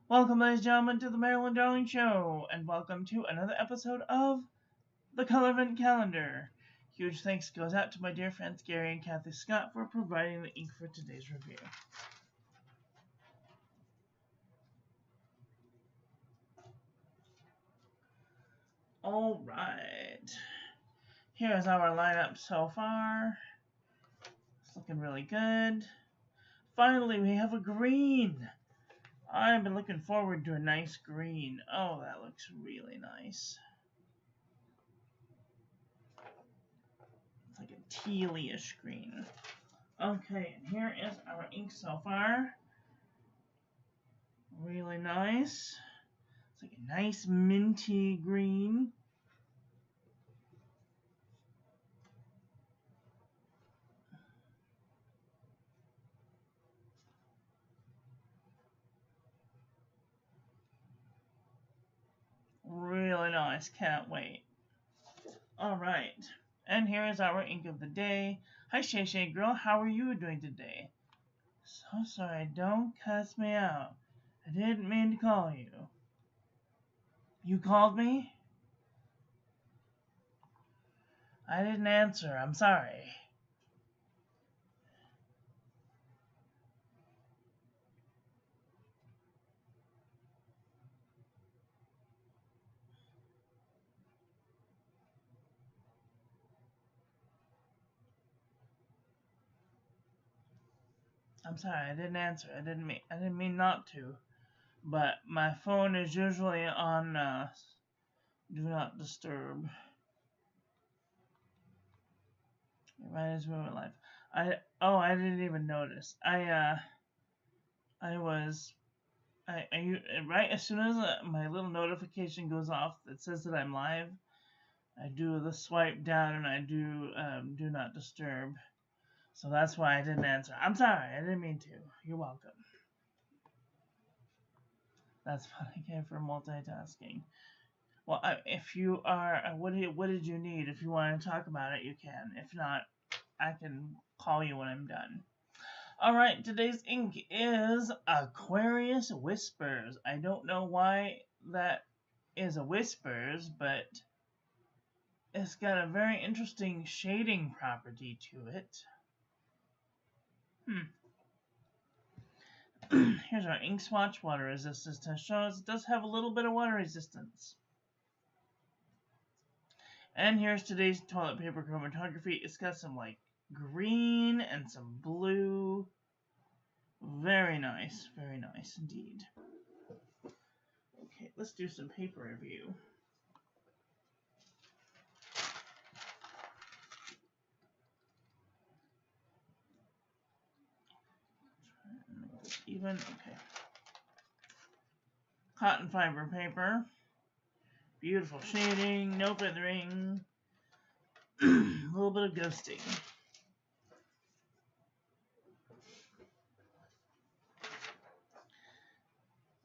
Welcome, ladies and gentlemen, to the Marilyn Darling Show, and welcome to another episode of the Colorvent Calendar. Huge thanks goes out to my dear friends Gary and Kathy Scott for providing the ink for today's review. Alright, here's our lineup so far. It's looking really good. Finally, we have a green. I've been looking forward to a nice green. Oh, that looks really nice. It's like a teal-ish green. Okay, and here is our ink so far. Really nice. It's like a nice minty green. Really nice. Can't wait. Alright. And here is our ink of the day. Hi, Shay Shay Girl. How are you doing today? So sorry. Don't cuss me out. I didn't mean to call you. You called me? I didn't answer. I'm sorry. I'm sorry. I didn't answer. I didn't mean not to. But my phone is usually on do not disturb. Right as we went live. I didn't even notice. I right as soon as my little notification goes off that says that I'm live, I do the swipe down and I do not disturb. So that's why I didn't answer. I'm sorry, I didn't mean to. You're welcome. That's what I get for multitasking. Well, if you are, what did you need? If you want to talk about it, you can. If not, I can call you when I'm done. Alright, today's ink is Aquarius Whispers. I don't know why that is a Whispers, but it's got a very interesting shading property to it. Here's our ink swatch. Water resistance test shows it does have a little bit of water resistance. And here's today's toilet paper chromatography. It's got some like green and some blue. Very nice indeed. Okay, let's do some paper review. Even, okay. Cotton fiber paper. Beautiful shading, no feathering. A little bit of ghosting.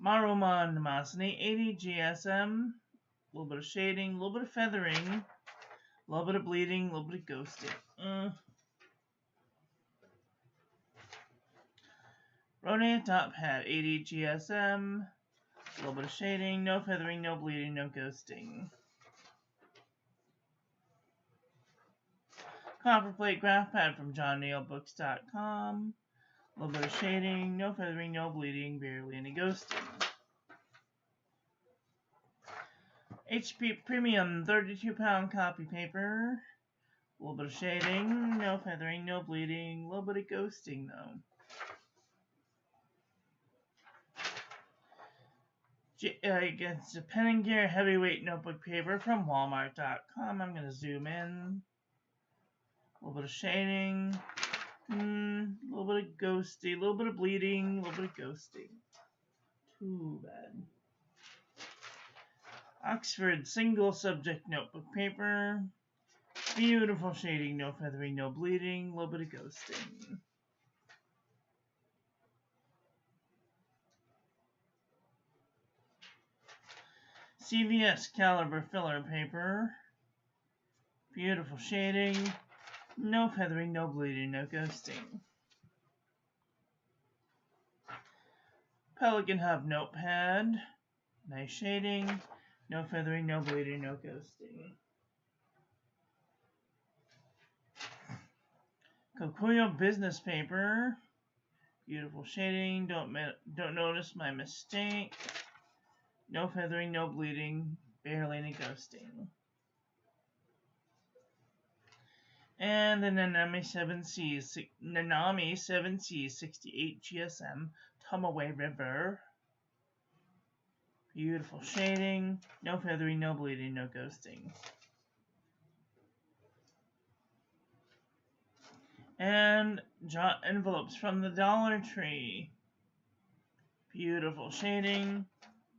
Maruman Namasini, 80 GSM. A little bit of shading, a little bit of feathering. A little bit of bleeding, a little bit of ghosting. Ronan Top Hat, 80 GSM. A little bit of shading, no feathering, no bleeding, no ghosting. Copperplate Graph Pad from JohnNeilBooks.com. A little bit of shading, no feathering, no bleeding, barely any ghosting. HP Premium 32-pound copy paper. A little bit of shading, no feathering, no bleeding, a little bit of ghosting though. It's a Pen & Gear heavyweight notebook paper from Walmart.com. I'm going to zoom in. A little bit of shading. A little bit of ghosting. A little bit of bleeding. A little bit of ghosting. Too bad. Oxford single subject notebook paper. Beautiful shading. No feathering. No bleeding. A little bit of ghosting. CVS caliber filler paper. Beautiful shading. No feathering, no bleeding, no ghosting. Pelican Hub notepad. Nice shading. No feathering, no bleeding, no ghosting. Kokuyo business paper. Beautiful shading. Don't notice my mistake. No feathering, no bleeding, barely any ghosting. And the Nanami 7C 68 GSM Tomaway River. Beautiful shading. No feathering, no bleeding, no ghosting. And jot envelopes from the Dollar Tree. Beautiful shading.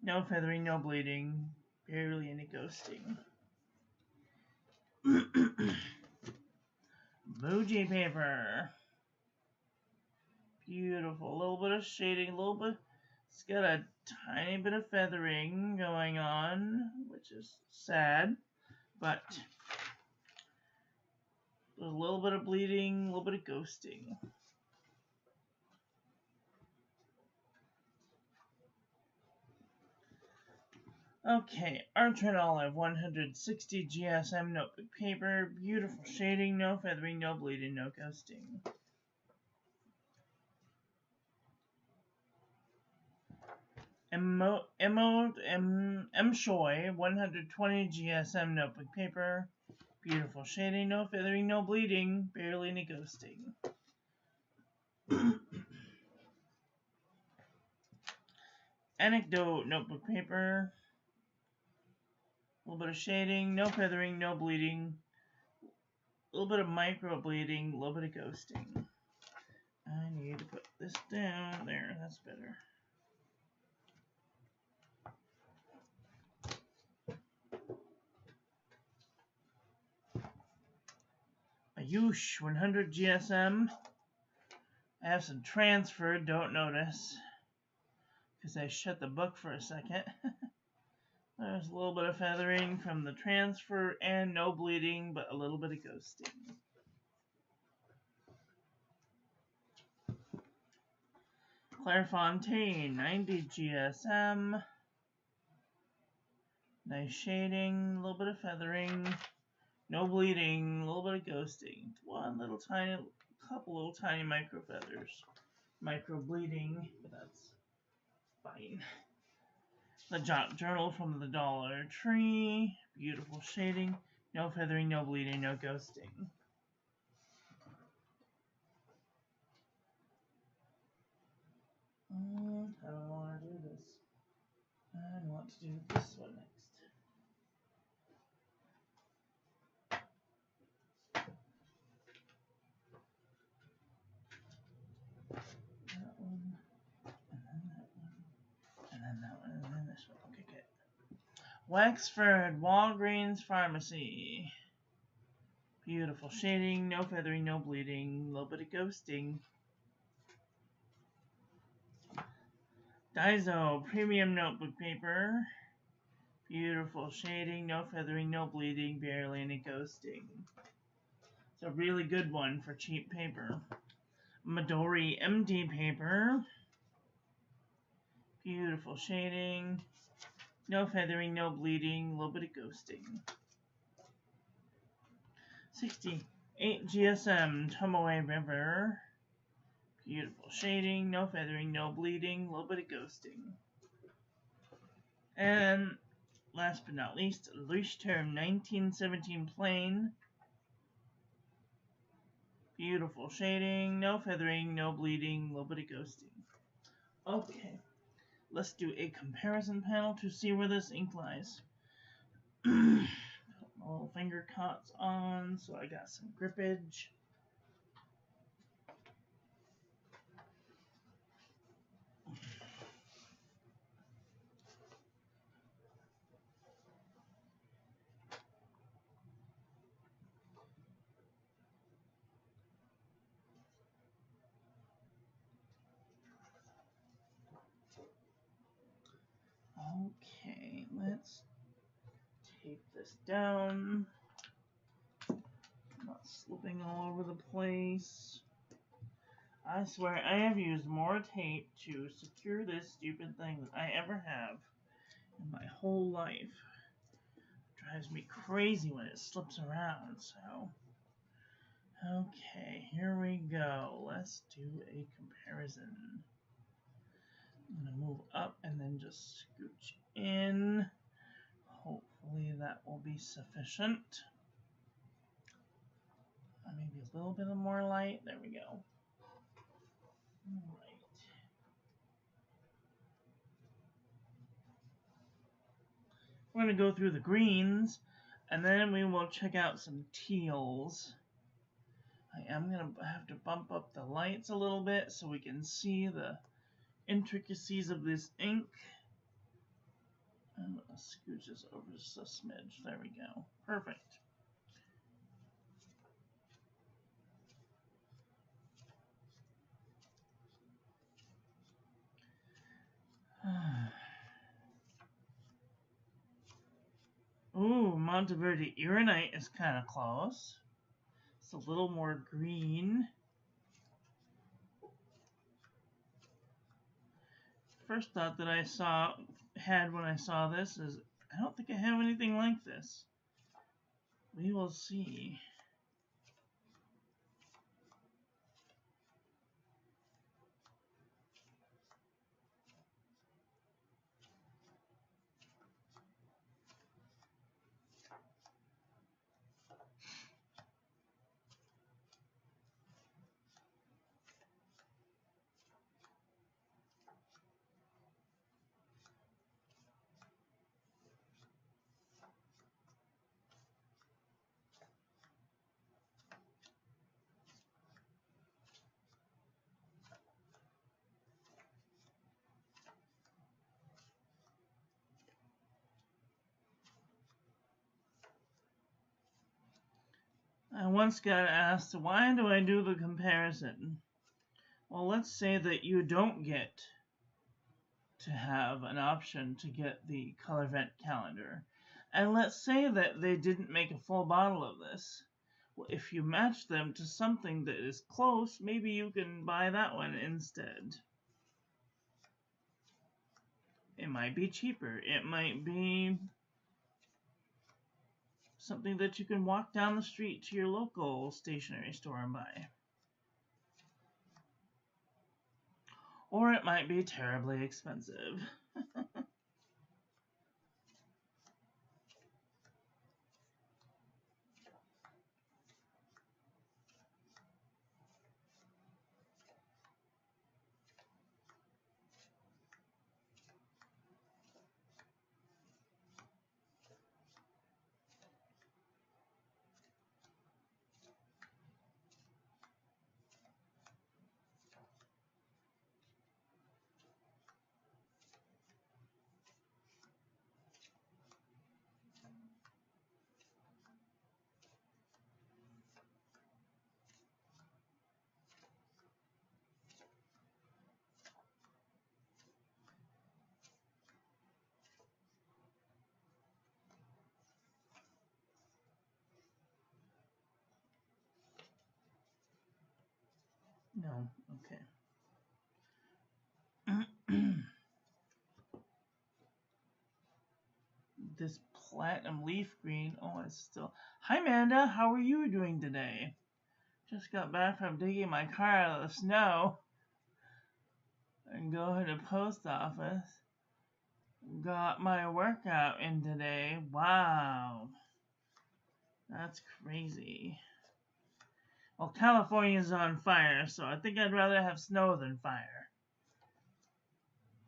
No feathering, no bleeding, barely any ghosting. Muji paper. Beautiful. A little bit of shading, a little bit. It's got a tiny bit of feathering going on, which is sad, but a little bit of bleeding, a little bit of ghosting. Okay, Archer Olive 160 GSM notebook paper. Beautiful shading, no feathering, no bleeding, no ghosting. M-Shoy 120 GSM notebook paper. Beautiful shading, no feathering, no bleeding, barely any ghosting. Anecdote notebook paper. A little bit of shading, no feathering, no bleeding. A little bit of micro bleeding, a little bit of ghosting. I need to put this down. There, that's better. Ayush 100 GSM. I have some transferred, don't notice, because I shut the book for a second. There's a little bit of feathering from the transfer and no bleeding, but a little bit of ghosting. Clairefontaine 90 GSM. Nice shading, a little bit of feathering, no bleeding, a little bit of ghosting. One little tiny, couple little tiny micro feathers. Micro bleeding, but that's fine. The Jot Journal from the Dollar Tree. Beautiful shading. No feathering, no bleeding, no ghosting. How do I want to do this? I want to do this one next. That one, and then that one, and then that one, and then this one. Okay, good. Wexford Walgreens Pharmacy. Beautiful shading, no feathering, no bleeding, a little bit of ghosting. Daiso Premium Notebook Paper. Beautiful shading, no feathering, no bleeding, barely any ghosting. It's a really good one for cheap paper. Midori MD Paper. Beautiful shading, no feathering, no bleeding, a little bit of ghosting. 68 GSM Tomoe River. Beautiful shading, no feathering, no bleeding, a little bit of ghosting. And last but not least, Leuchtturm 1917 Plain. Beautiful shading, no feathering, no bleeding, a little bit of ghosting. Okay, let's do a comparison panel to see where this ink lies. Put my little finger cots on, so I got some grippage. Okay, let's tape this down. Not slipping all over the place. I swear I have used more tape to secure this stupid thing than I ever have in my whole life. It drives me crazy when it slips around, so. Okay, here we go. Let's do a comparison. I'm going to move up and then just scooch in. Hopefully that will be sufficient. Maybe a little bit of more light. There we go. All right. We're going to go through the greens, and then we will check out some teals. I am going to have to bump up the lights a little bit so we can see the intricacies of this ink. I'm going to scooch this over just a smidge. There we go. Perfect. Ooh, Monteverde Ironite is kind of close. It's a little more green. First thought that I had when I saw this is, I don't think I have anything like this. We will see. I once got asked, why do I do the comparison? Well, let's say that you don't get to have an option to get the Colorvent calendar. And let's say that they didn't make a full bottle of this. Well, if you match them to something that is close, maybe you can buy that one instead. It might be cheaper. It might be something that you can walk down the street to your local stationery store and buy. Or it might be terribly expensive. No, okay. This platinum leaf green, oh, it's still... Hi, Amanda, how are you doing today? Just got back from digging my car out of the snow. And going to the post office. Got my workout in today. Wow. That's crazy. Well, California's on fire, so I think I'd rather have snow than fire.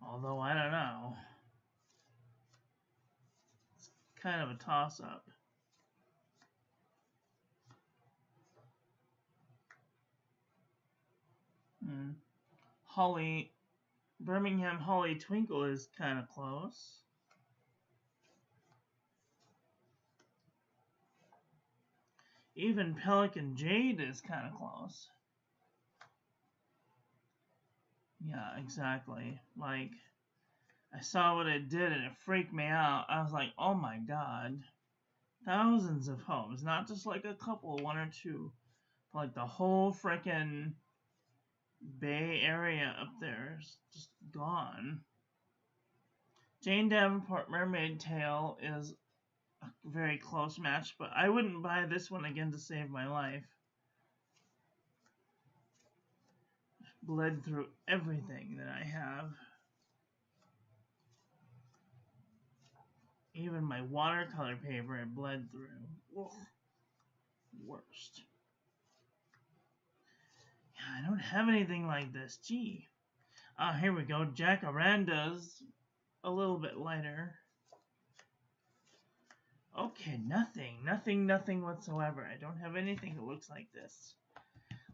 Although, I don't know. It's kind of a toss-up. Birmingham Holly Twinkle is kind of close. Even Pelican Jade is kind of close. Yeah, exactly. Like, I saw what it did and it freaked me out. I was like, oh my god. Thousands of homes, not just like a couple, one or two, but like the whole frickin' Bay Area up there is just gone. Jane Davenport Mermaid Tail is a very close match, but I wouldn't buy this one again to save my life. Bled through everything that I have. Even my watercolor paper I bled through. Ugh. Worst. Yeah, I don't have anything like this. Gee. Here we go. Jacaranda's a little bit lighter. Okay, nothing whatsoever. I don't have anything that looks like this.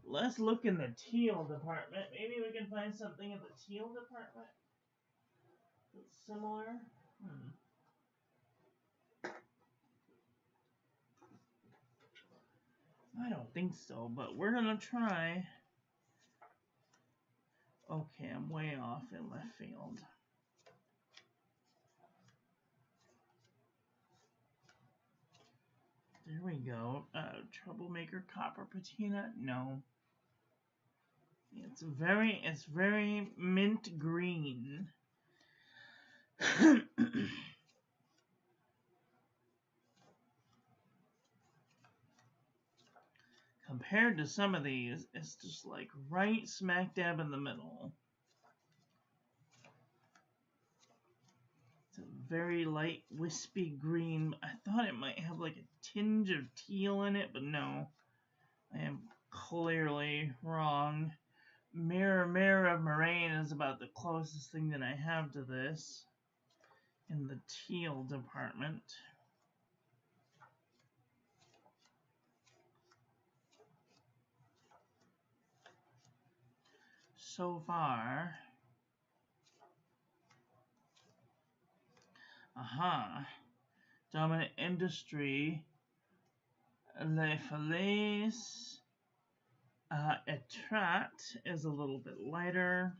Let's look in the teal department. Maybe we can find something in the teal department that's similar. I don't think so, but we're gonna try. Okay, I'm way off in left field. There we go. Troublemaker copper patina? No. It's very mint green. Compared to some of these, it's just like right smack dab in the middle. It's a very light, wispy green. I thought it might have like a tinge of teal in it, but no. I am clearly wrong. Mirror of Moraine is about the closest thing that I have to this in the teal department. So far. Dominant Industry. Les Falaise. Etrat is a little bit lighter.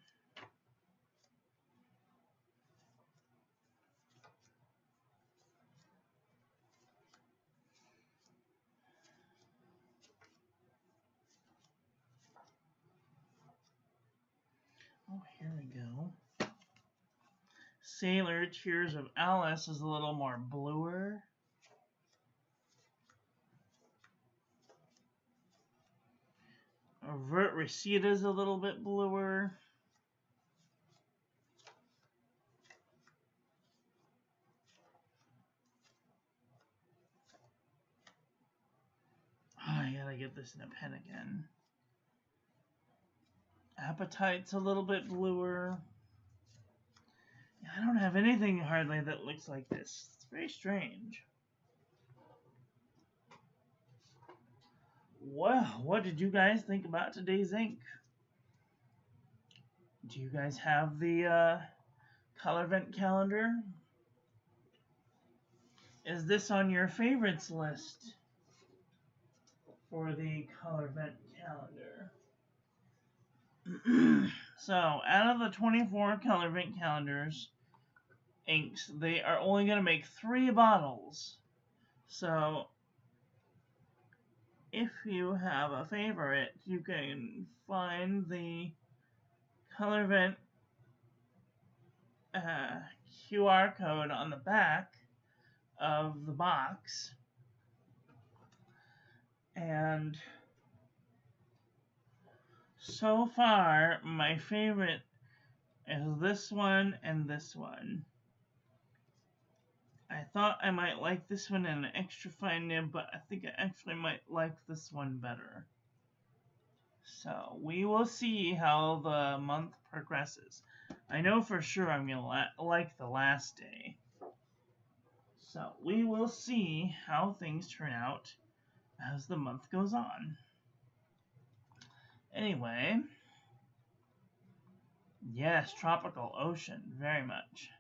Oh, here we go. Sailor Tears of Alice is a little more bluer. Vert Reseda is a little bit bluer. Oh, I gotta get this in a pen again. Appetite's a little bit bluer. I don't have anything hardly that looks like this. It's very strange. Well, what did you guys think about today's ink? Do you guys have the Colorvent calendar? Is this on your favorites list for the Colorvent calendar? So, out of the 24 Colorvent calendars inks, they are only going to make 3 bottles. So, if you have a favorite, you can find the Colorvent QR code on the back of the box. And so far, my favorite is this one and this one. I thought I might like this one in an extra fine nib, but I think I actually might like this one better. So we will see how the month progresses. I know for sure I'm going to like the last day. So we will see how things turn out as the month goes on. Anyway, yes, tropical ocean, very much.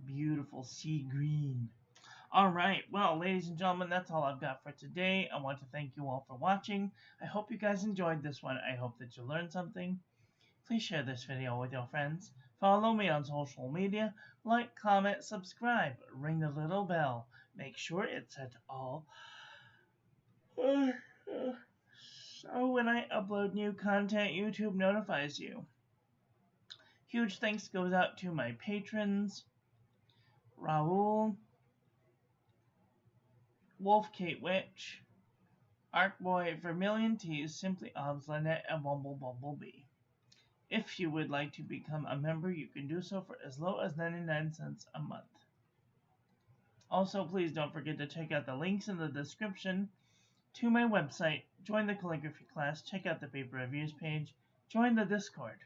Beautiful sea green. All right, well, ladies and gentlemen, that's all I've got for today. I want to thank you all for watching. I hope you guys enjoyed this one. I hope that you learned something. Please share this video with your friends. Follow me on social media. Like, comment, subscribe. Ring the little bell. Make sure it's set to all. So when I upload new content, YouTube notifies you. Huge thanks goes out to my patrons, Raul, Wolf Kate Witch, Arcboy, Vermilion Tees, Simply Obslanet, and Bumblebee. If you would like to become a member, you can do so for as low as 99 cents a month. Also, please don't forget to check out the links in the description to my website, join the calligraphy class, check out the paper reviews page, join the Discord.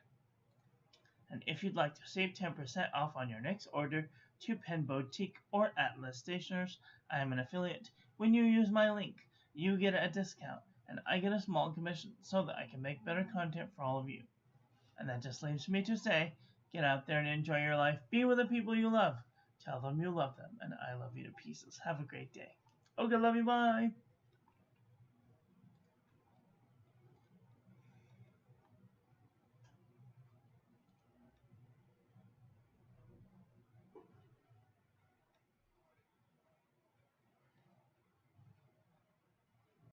And if you'd like to save 10% off on your next order to Pen Boutique or Atlas Stationers, I am an affiliate. When you use my link, you get a discount, and I get a small commission so that I can make better content for all of you. And that just leaves me to say, get out there and enjoy your life. Be with the people you love. Tell them you love them, and I love you to pieces. Have a great day. Okay, love you, bye.